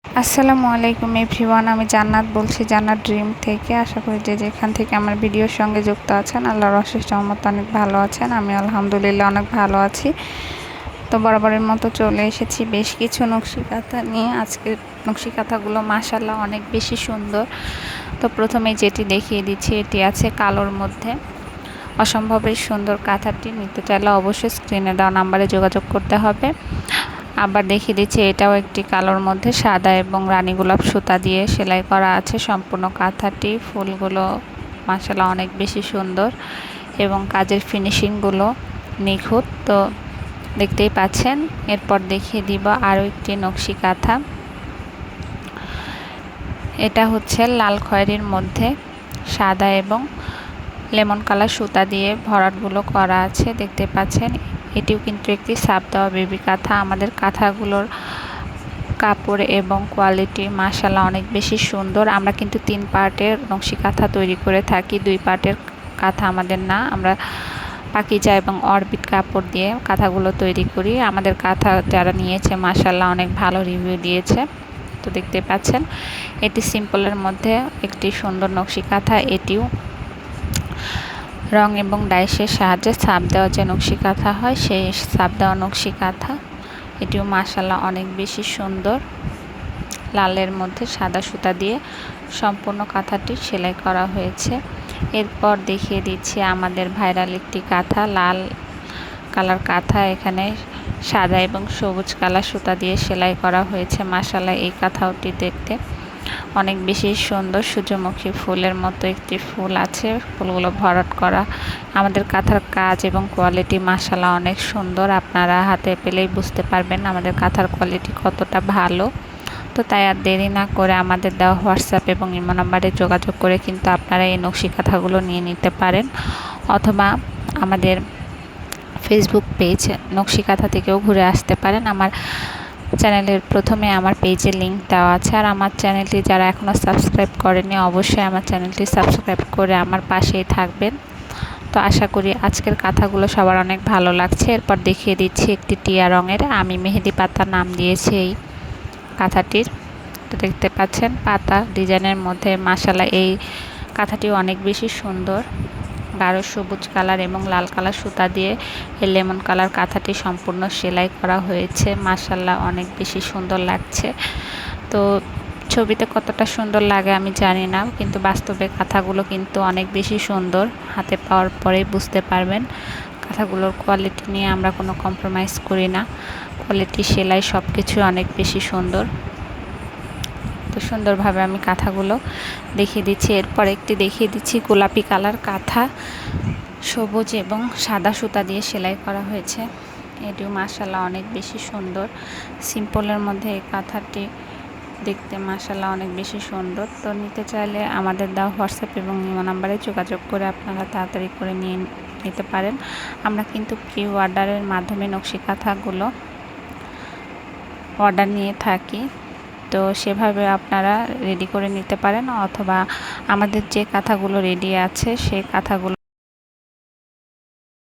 আসসালামু আলাইকুম এভরিওয়ান, আমি জান্নাত বলছি জান্নাত ড্রিম থেকে। আশা করি যে যেখান থেকে আমার ভিডিওর সঙ্গে যুক্ত আছেন আল্লাহর অশেষ রহমতে অনেক ভালো আছেন। আমি আলহামদুলিল্লাহ অনেক ভালো আছি। তো বরাবরের মতো চলে এসেছি বেশ কিছু নকশি কাঁথা নিয়ে। আজকের নকশি কাঁথাগুলো মাশাআল্লাহ অনেক বেশি সুন্দর। তো প্রথমে যেটি দেখিয়ে দিচ্ছি, এটি আছে কালোর মধ্যে। অসম্ভবের সুন্দর কাঁথাটি নিতে চাইলে অবশ্যই স্ক্রিনে দেওয়া নাম্বারে যোগাযোগ করতে হবে। আবার দেখিয়ে দিচ্ছি, এটাও একটি কালোর মধ্যে সাদা এবং রানী গোলাপ সুতা দিয়ে সেলাই করা আছে সম্পূর্ণ কাঁথাটি। ফুলগুলো মাশাআল্লাহ অনেক বেশি সুন্দর এবং কাজের ফিনিশিংগুলো নিখুঁত। তো দেখতেই পাচ্ছেন। এরপর দেখিয়ে দিব আরও একটি নকশি কাঁথা। এটা হচ্ছে লাল খয়েরির মধ্যে সাদা এবং লেমন কালার সুতা দিয়ে ভরাটগুলো করা আছে, দেখতে পাচ্ছেন। এটিও কিন্তু একটি ছাপ দেওয়া বেবি কাঁথা। আমাদের কাঁথাগুলোর কাপড় এবং কোয়ালিটি মাশাআল্লাহ অনেক বেশি সুন্দর। আমরা কিন্তু 3 পার্টের নকশি কাঁথা তৈরি করে থাকি, 2 পার্টের কাঁথা আমাদের না। আমরা পাকিজা এবং অরবিট কাপড় দিয়ে কাঁথাগুলো তৈরি করি। আমাদের কাঁথা যারা নিয়েছে মাশাআল্লাহ অনেক ভালো রিভিউ দিয়েছে। তো দেখতে পাচ্ছেন, এটি সিম্পলের মধ্যে একটি সুন্দর নকশি কাঁথা। এটিও রং এবং ডাইসের সাহায্যে ছাপ দেওয়া যে নকশি কাঁথা হয়, সেই ছাপ দেওয়া নকশি কাঁথা। এটিও মাশাআল্লাহ অনেক বেশি সুন্দর। লালের মধ্যে সাদা সুতা দিয়ে সম্পূর্ণ কাঁথাটি সেলাই করা হয়েছে। এরপর দেখিয়ে দিচ্ছি আমাদের ভাইরাল একটি কাঁথা, লাল কালার কাঁথা। এখানে সাদা এবং সবুজ কালার সুতা দিয়ে সেলাই করা হয়েছে। মাশাআল্লাহ এই কাঁথাটি দেখতে অনেক বেশি সুন্দর। সূর্যমুখী ফুলের মতো একটি ফুল আছে, ফুলগুলো ভরাট করা। আমাদের কাঁথার কাজ এবং কোয়ালিটি মাশাআল্লাহ অনেক সুন্দর। আপনারা হাতে পেলেই বুঝতে পারবেন আমাদের কাঁথার কোয়ালিটি কতটা ভালো। তো তাই আর দেরি না করে আমাদের দেওয়া হোয়াটসঅ্যাপ এবং ইমো নাম্বারে যোগাযোগ করে কিন্তু আপনারা এই নকশি কাঁথাগুলো নিয়ে নিতে পারেন, অথবা আমাদের ফেসবুক পেজ নকশি কাঁথা থেকেও ঘুরে আসতে পারেন। আমার চ্যানেলের প্রথমে আমার পেজের লিঙ্ক দেওয়া আছে। আর আমার চ্যানেলটি যারা এখনও সাবস্ক্রাইব করেনি অবশ্যই আমার চ্যানেলটি সাবস্ক্রাইব করে আমার পাশেই থাকবেন। তো আশা করি আজকের কাঁথাগুলো সবার অনেক ভালো লাগছে। এরপর দেখিয়ে দিচ্ছি একটি টিয়া রঙের, আমি মেহেদি পাতা নাম দিয়েছি এই কাঁথাটির। তো দেখতে পাচ্ছেন পাতা ডিজাইনের মধ্যে মাশাআল্লাহ এই কাঁথাটিও অনেক বেশি সুন্দর। গাঢ় সবুজ কালার এবং লাল কালার সুতা দিয়ে এই লেমন কালার কাঁথাটি সম্পূর্ণ সেলাই করা হয়েছে। মাশাআল্লাহ অনেক বেশি সুন্দর লাগছে। তো ছবিতে কতটা সুন্দর লাগে আমি জানি না, কিন্তু বাস্তবে কাঁথাগুলো কিন্তু অনেক বেশি সুন্দর। হাতে পাওয়ার পরেই বুঝতে পারবেন। কাঁথাগুলোর কোয়ালিটি নিয়ে আমরা কোনো কম্প্রোমাইজ করি না। কোয়ালিটি, সেলাই সব কিছু অনেক বেশি সুন্দর। তো সুন্দরভাবে আমি কাঁথাগুলো দেখিয়ে দিচ্ছি। এরপর একটি দেখিয়ে দিচ্ছি গোলাপি কালার কাঁথা, সবুজ এবং সাদা সুতা দিয়ে সেলাই করা হয়েছে। এটিও মাশাআল্লাহ অনেক বেশি সুন্দর। সিম্পলের মধ্যে এই কাঁথাটি দেখতে মাশাআল্লাহ অনেক বেশি সুন্দর। তো নিতে চাইলে আমাদের দেওয়া হোয়াটসঅ্যাপ এবং ইমো নাম্বারে যোগাযোগ করে আপনারা তাড়াতাড়ি করে নিয়ে নিতে পারেন। আমরা কিন্তু প্রি অর্ডারের মাধ্যমে নকশি কাঁথাগুলো অর্ডার নিয়ে থাকি। তো সেভাবে আপনারা রেডি করে নিতে পারেন, অথবা আমাদের যে কাঁথাগুলো রেডি আছে সেই কাঁথাগুলো